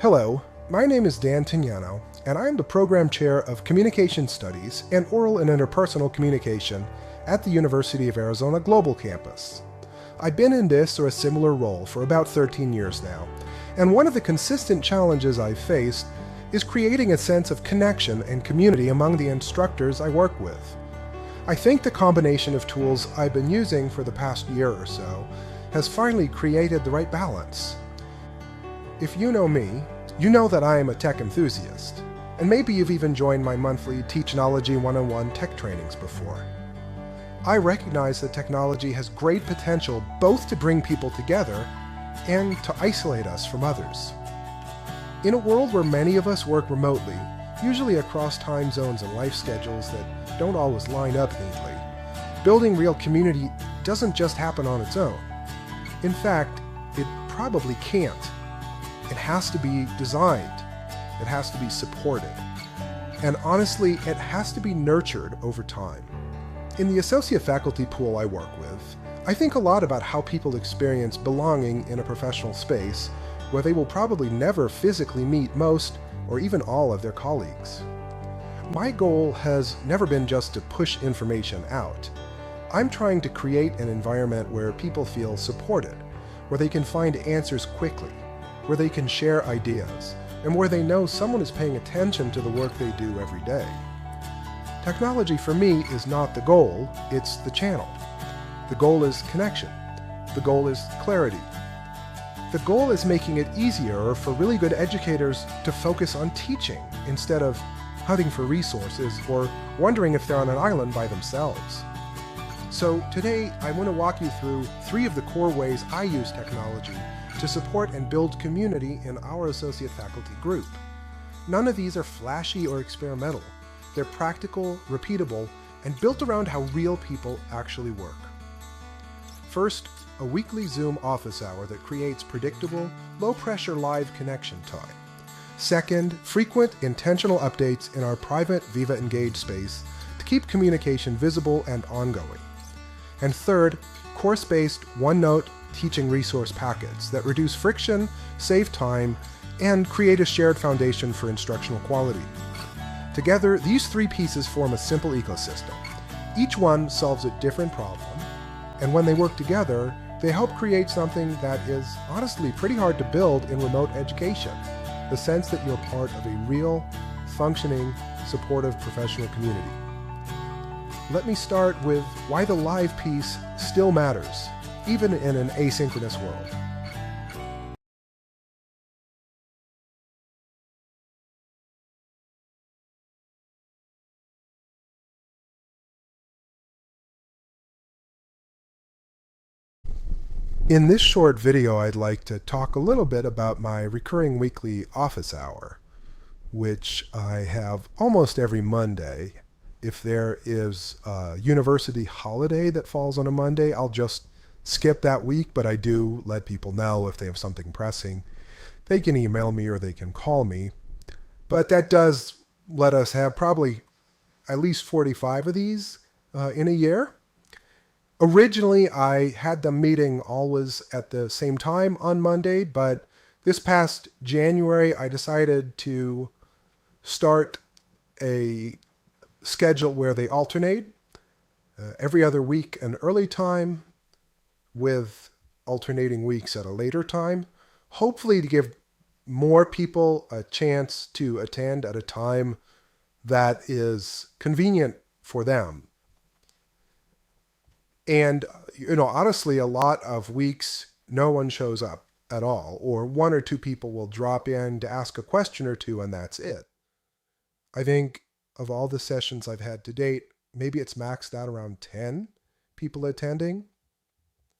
Hello, my name is Dan Tinianow, and I am the Program Chair of Communication Studies and Oral and Interpersonal Communication at the University of Arizona Global Campus. I've been in this or a similar role for about 13 years now, and one of the consistent challenges I've faced is creating a sense of connection and community among the instructors I work with. I think the combination of tools I've been using for the past year or so has finally created the right balance. If you know me, you know that I am a tech enthusiast, and maybe you've even joined my monthly Teachnology 101 tech trainings before. I recognize that technology has great potential both to bring people together and to isolate us from others. In a world where many of us work remotely, usually across time zones and life schedules that don't always line up neatly, building real community doesn't just happen on its own. In fact, it probably can't. It has to be designed. It has to be supported. And honestly, it has to be nurtured over time. In the associate faculty pool I work with, I think a lot about how people experience belonging in a professional space where they will probably never physically meet most or even all of their colleagues. My goal has never been just to push information out. I'm trying to create an environment where people feel supported, where they can find answers quickly, where they can share ideas, and where they know someone is paying attention to the work they do every day. Technology for me is not the goal, it's the channel. The goal is connection. The goal is clarity. The goal is making it easier for really good educators to focus on teaching instead of hunting for resources or wondering if they're on an island by themselves. So today I want to walk you through 3 of the core ways I use technology to support and build community in our associate faculty group. None of these are flashy or experimental. They're practical, repeatable, and built around how real people actually work. First, a weekly Zoom office hour that creates predictable, low-pressure live connection time. Second, frequent, intentional updates in our private Viva Engage space to keep communication visible and ongoing. And third, course-based, one-note teaching resource packets that reduce friction, save time, and create a shared foundation for instructional quality. Together, these 3 pieces form a simple ecosystem. Each one solves a different problem, and when they work together, they help create something that is honestly pretty hard to build in remote education, the sense that you're part of a real, functioning, supportive professional community. Let me start with why the live piece still matters, even in an asynchronous world. In this short video, I'd like to talk a little bit about my recurring weekly office hour, which I have almost every Monday. If there is a university holiday that falls on a Monday, I'll just skip that week, but I do let people know if they have something pressing. They can email me or they can call me. But that does let us have probably at least 45 of these in a year. Originally, I had them meeting always at the same time on Monday, but this past January, I decided to start a schedule where they alternate every other week an early time with alternating weeks at a later time, hopefully to give more people a chance to attend at a time that is convenient for them. And, honestly, a lot of weeks, no one shows up at all, or 1 or 2 people will drop in to ask a question or 2, and that's it. I think of all the sessions I've had to date, maybe it's maxed out around 10 people attending.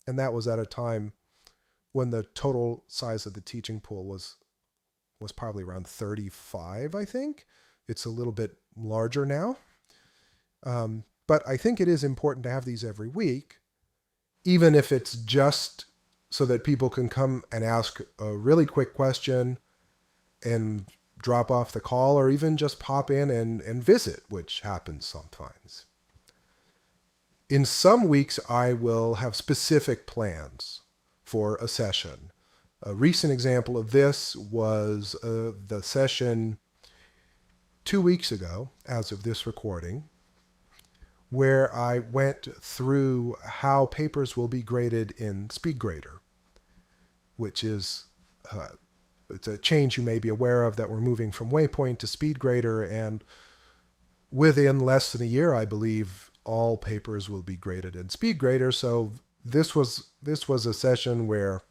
And that was at a time when the total size of the teaching pool was probably around 35, I think. It's a little bit larger now. But I think it is important to have these every week, even if it's just so that people can come and ask a really quick question and drop off the call, or even just pop in and visit, which happens sometimes. In some weeks, I will have specific plans for a session. A recent example of this was the session 2 weeks ago, as of this recording, where I went through how papers will be graded in SpeedGrader, which is uh, it's a change you may be aware of, that we're moving from Waypoint to SpeedGrader, and within less than a year, I believe, all papers will be graded in SpeedGrader. So this was a session where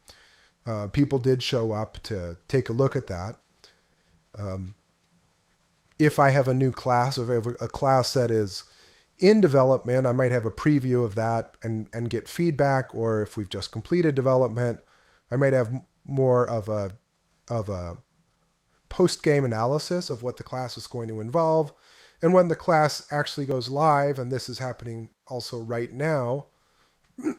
people did show up to take a look at that. If I have a new class, if I have a class that is in development, I might have a preview of that and get feedback. Or if we've just completed development, I might have more of a post game analysis of what the class is going to involve. And when the class actually goes live, and this is happening also right now,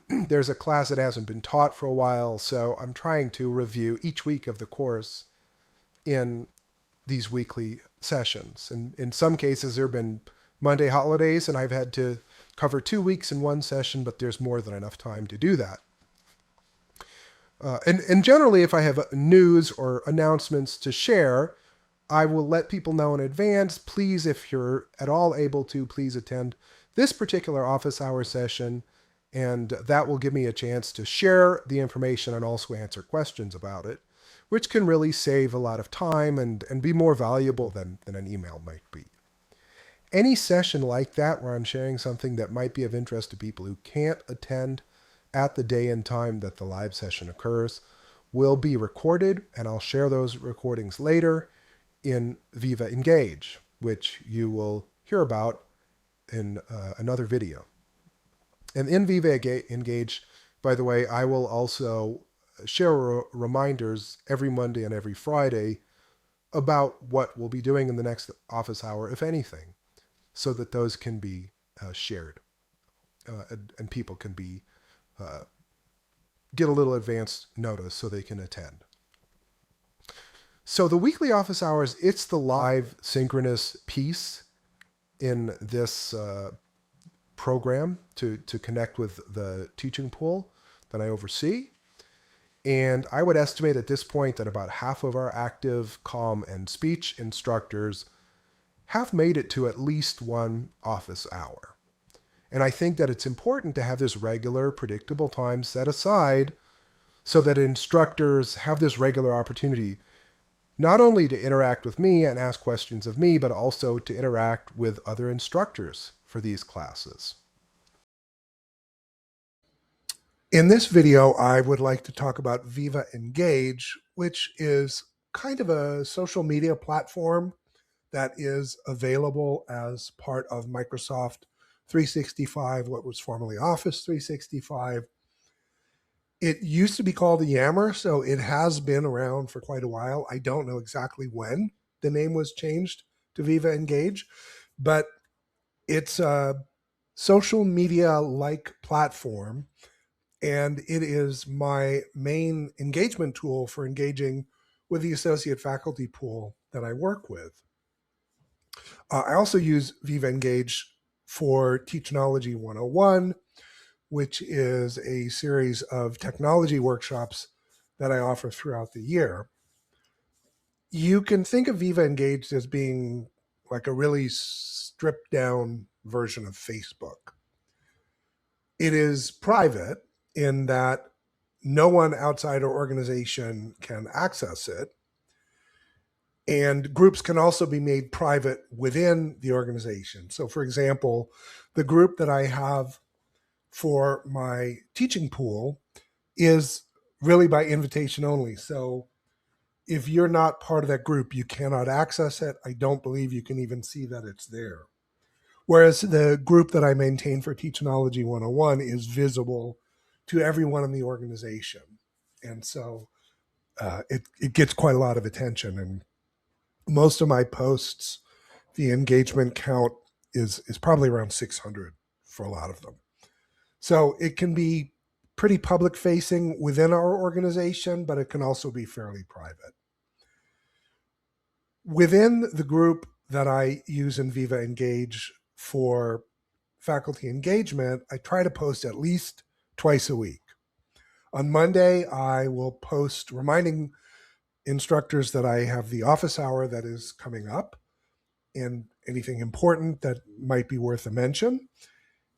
there's a class that hasn't been taught for a while, so I'm trying to review each week of the course in these weekly sessions. And in some cases, there have been Monday holidays, and I've had to cover 2 weeks in one session, but there's more than enough time to do that. And generally, if I have news or announcements to share, I will let people know in advance. Please, if you're at all able to, please attend this particular office hour session, and that will give me a chance to share the information and also answer questions about it, which can really save a lot of time and be more valuable than an email might be. Any session like that where I'm sharing something that might be of interest to people who can't attend at the day and time that the live session occurs will be recorded, and I'll share those recordings later in Viva Engage, which you will hear about in another video. And in Viva Engage, by the way, I will also share reminders every Monday and every Friday about what we'll be doing in the next office hour, if anything, so that those can be shared and people can be get a little advance notice so they can attend. So the weekly office hours, it's the live synchronous piece in this program to connect with the teaching pool that I oversee. And I would estimate at this point that about half of our active comm and speech instructors have made it to at least one office hour. And I think that it's important to have this regular, predictable time set aside so that instructors have this regular opportunity not only to interact with me and ask questions of me, but also to interact with other instructors for these classes. In this video, I would like to talk about Viva Engage, which is kind of a social media platform that is available as part of Microsoft 365, what was formerly Office 365. It used to be called Yammer, so it has been around for quite a while. I don't know exactly when the name was changed to Viva Engage, but it's a social media-like platform, and it is my main engagement tool for engaging with the associate faculty pool that I work with. I also use Viva Engage for Teachnology 101, which is a series of technology workshops that I offer throughout the year. You can think of Viva Engaged as being like a really stripped down version of Facebook. It is private in that no one outside our organization can access it. And groups can also be made private within the organization. So, for example, the group that I have for my teaching pool is really by invitation only. So if you're not part of that group, you cannot access it. I don't believe you can even see that it's there. Whereas the group that I maintain for Teachnology 101 is visible to everyone in the organization. And so it gets quite a lot of attention. And most of my posts, the engagement count is probably around 600 for a lot of them. So it can be pretty public facing within our organization, but it can also be fairly private. Within the group that I use in Viva Engage for faculty engagement, I try to post at least twice a week. On Monday, I will post reminding instructors that I have the office hour that is coming up and anything important that might be worth a mention.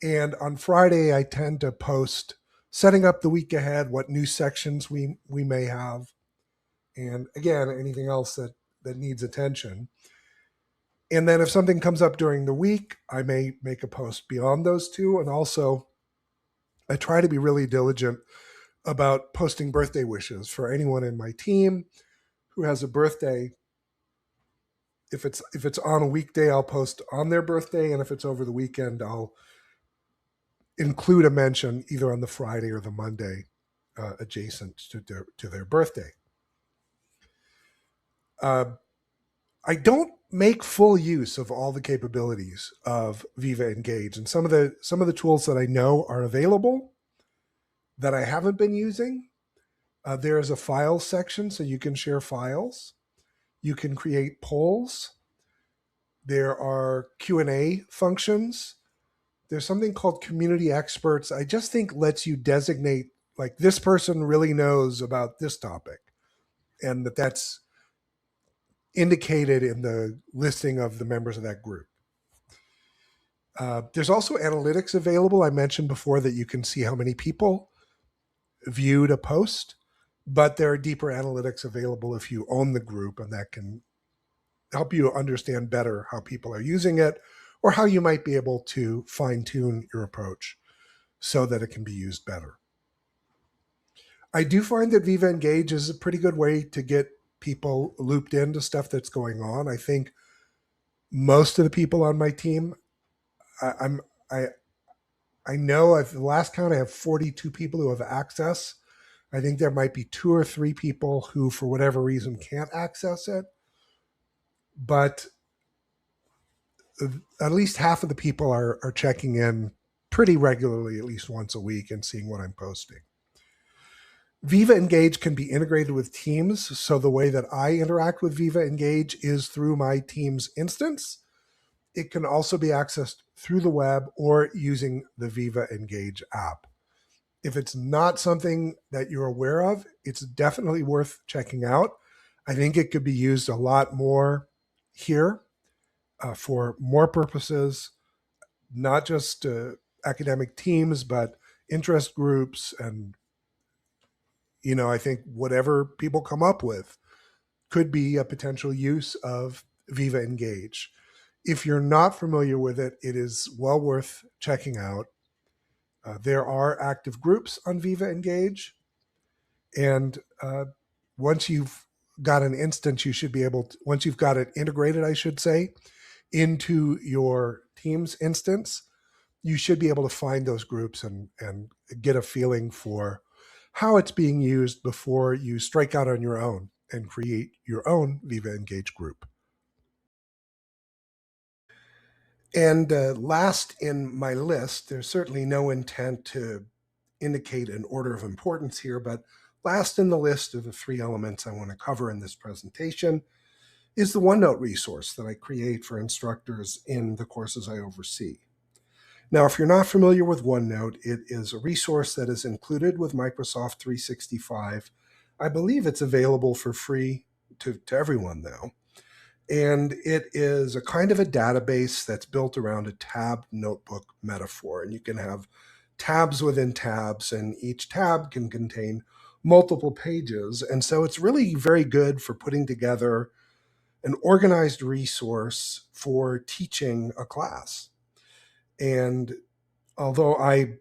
And on Friday, I tend to post setting up the week ahead, what new sections we may have, and again, anything else that needs attention. And then if something comes up during the week, I may make a post beyond those two. And also, I try to be really diligent about posting birthday wishes for anyone in my team who has a birthday. If it's on a weekday, I'll post on their birthday, and if it's over the weekend, I'll include a mention either on the Friday or the Monday adjacent to their birthday. Uh, I don't make full use of all the capabilities of Viva Engage, and some of the tools that I know are available that I haven't been using. There is a files section, so you can share files. You can create polls. There are Q&A functions. There's something called community experts. I just think lets you designate like this person really knows about this topic, and that's indicated in the listing of the members of that group. There's also analytics available. I mentioned before that you can see how many people viewed a post, but there are deeper analytics available if you own the group, and that can help you understand better how people are using it or how you might be able to fine tune your approach so that it can be used better. I do find that Viva Engage is a pretty good way to get people looped into stuff that's going on. I think most of the people on my team, I'm I know at the last count I have 42 people who have access. I think there might be 2 or 3 people who, for whatever reason, can't access it. But at least half of the people are checking in pretty regularly, at least once a week, and seeing what I'm posting. Viva Engage can be integrated with Teams. So the way that I interact with Viva Engage is through my Teams instance. It can also be accessed through the web or using the Viva Engage app. If it's not something that you're aware of, it's definitely worth checking out. I think it could be used a lot more here for more purposes, not just academic teams, but interest groups. And, I think whatever people come up with could be a potential use of Viva Engage. If you're not familiar with it, it is well worth checking out. There are active groups on Viva Engage. And once you've got an instance, you should be able to, once you've got it integrated, I should say, into your Teams instance, you should be able to find those groups and get a feeling for how it's being used before you strike out on your own and create your own Viva Engage group. And last in my list, there's certainly no intent to indicate an order of importance here, but last in the list of the 3 elements I want to cover in this presentation is the OneNote resource that I create for instructors in the courses I oversee. Now, if you're not familiar with OneNote, it is a resource that is included with Microsoft 365. I believe it's available for free to everyone now. And it is a kind of a database that's built around a tab notebook metaphor. And you can have tabs within tabs, and each tab can contain multiple pages. And so it's really very good for putting together an organized resource for teaching a class. And although I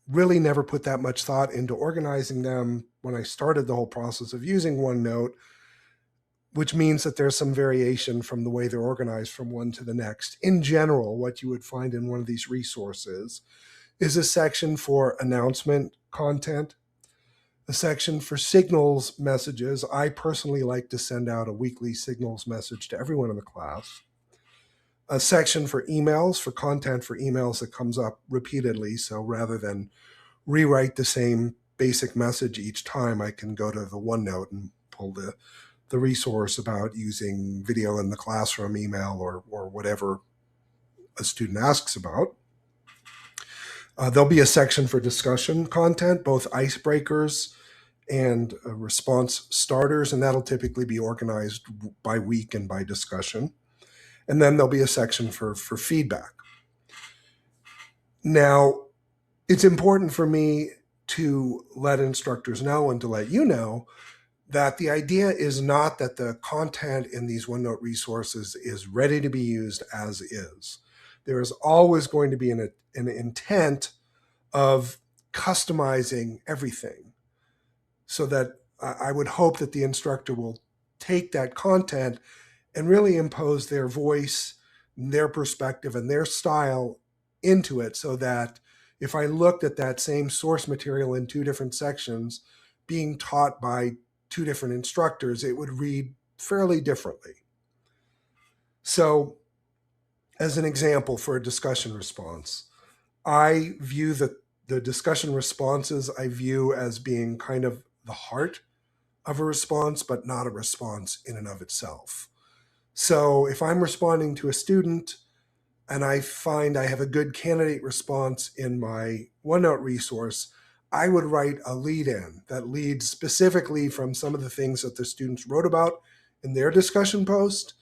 really never put that much thought into organizing them when I started the whole process of using OneNote, which means that there's some variation from the way they're organized from one to the next. In general, what you would find in one of these resources is a section for announcement content, a section for signals messages. I personally like to send out a weekly signals message to everyone in the class. A section for emails, for content for emails that comes up repeatedly. So rather than rewrite the same basic message each time, I can go to the OneNote and pull the resource about using video in the classroom, email, or whatever a student asks about. There'll be a section for discussion content, both icebreakers and response starters, and that'll typically be organized by week and by discussion. And then there'll be a section for feedback. Now, it's important for me to let instructors know and to let you know that the idea is not that the content in these OneNote resources is ready to be used as is. There is always going to be an intent of customizing everything, so that I would hope that the instructor will take that content and really impose their voice, their perspective, and their style into it, so that if I looked at that same source material in two different sections being taught by two different instructors, it would read fairly differently. So, as an example for a discussion response, I view the discussion responses I view as being kind of the heart of a response, but not a response in and of itself. So if I'm responding to a student and I find I have a good candidate response in my OneNote resource, I would write a lead-in that leads specifically from some of the things that the students wrote about in their discussion post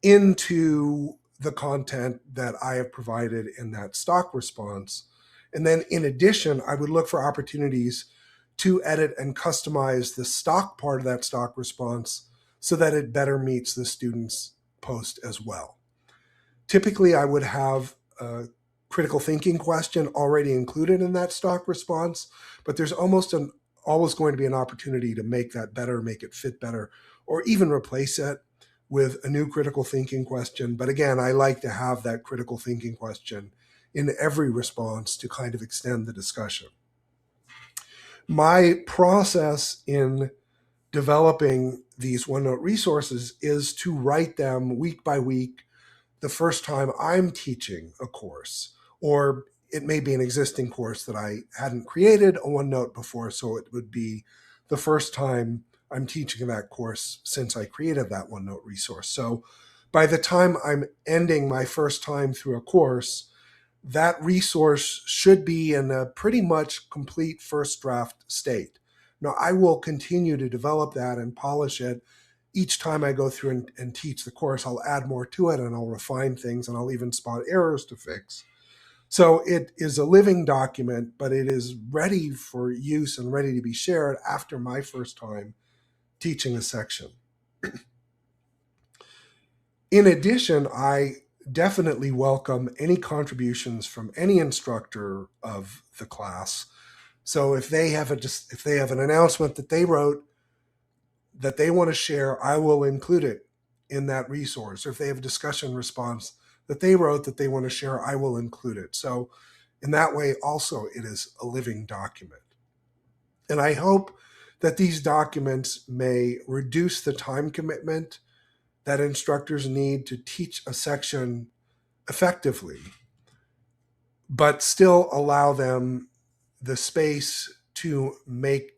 into the content that I have provided in that stock response. And then in addition, I would look for opportunities to edit and customize the stock part of that stock response so that it better meets the student's post as well. Typically, I would have a critical thinking question already included in that stock response, but there's always going to be an opportunity to make that better, make it fit better, or even replace it with a new critical thinking question. But again, I like to have that critical thinking question in every response to kind of extend the discussion. My process in developing these OneNote resources is to write them week by week the first time I'm teaching a course, or it may be an existing course that I hadn't created a OneNote before, so it would be the first time I'm teaching that course since I created that OneNote resource. So by the time I'm ending my first time through a course, that resource should be in a pretty much complete first draft state. Now, I will continue to develop that and polish it. Each time I go through and teach the course, I'll add more to it and I'll refine things and I'll even spot errors to fix. So it is a living document, but it is ready for use and ready to be shared after my first time teaching a section. In addition, I definitely welcome any contributions from any instructor of the class. So if they have an announcement that they wrote that they want to share, I will include it in that resource. Or if they have a discussion response that they wrote that they want to share, I will include it. So in that way, also, it is a living document. And I hope that these documents may reduce the time commitment that instructors need to teach a section effectively, but still allow them the space to make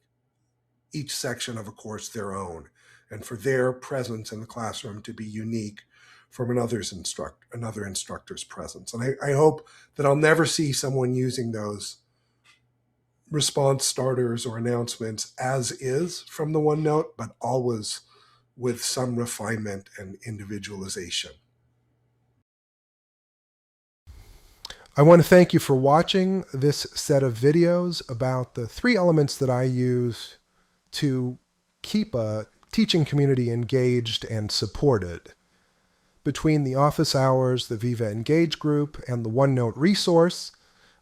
each section of a course their own, and for their presence in the classroom to be unique from another instructor's presence. And I hope that I'll never see someone using those response starters or announcements as is from the OneNote, but always with some refinement and individualization. I want to thank you for watching this set of videos about the 3 elements that I use to keep a teaching community engaged and supported. Between the office hours, the Viva Engage group, and the OneNote resource,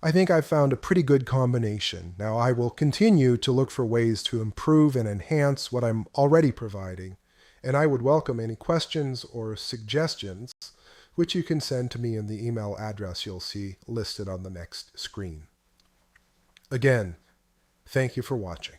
I think I've found a pretty good combination. Now, I will continue to look for ways to improve and enhance what I'm already providing, and I would welcome any questions or suggestions, which you can send to me in the email address you'll see listed on the next screen. Again, thank you for watching.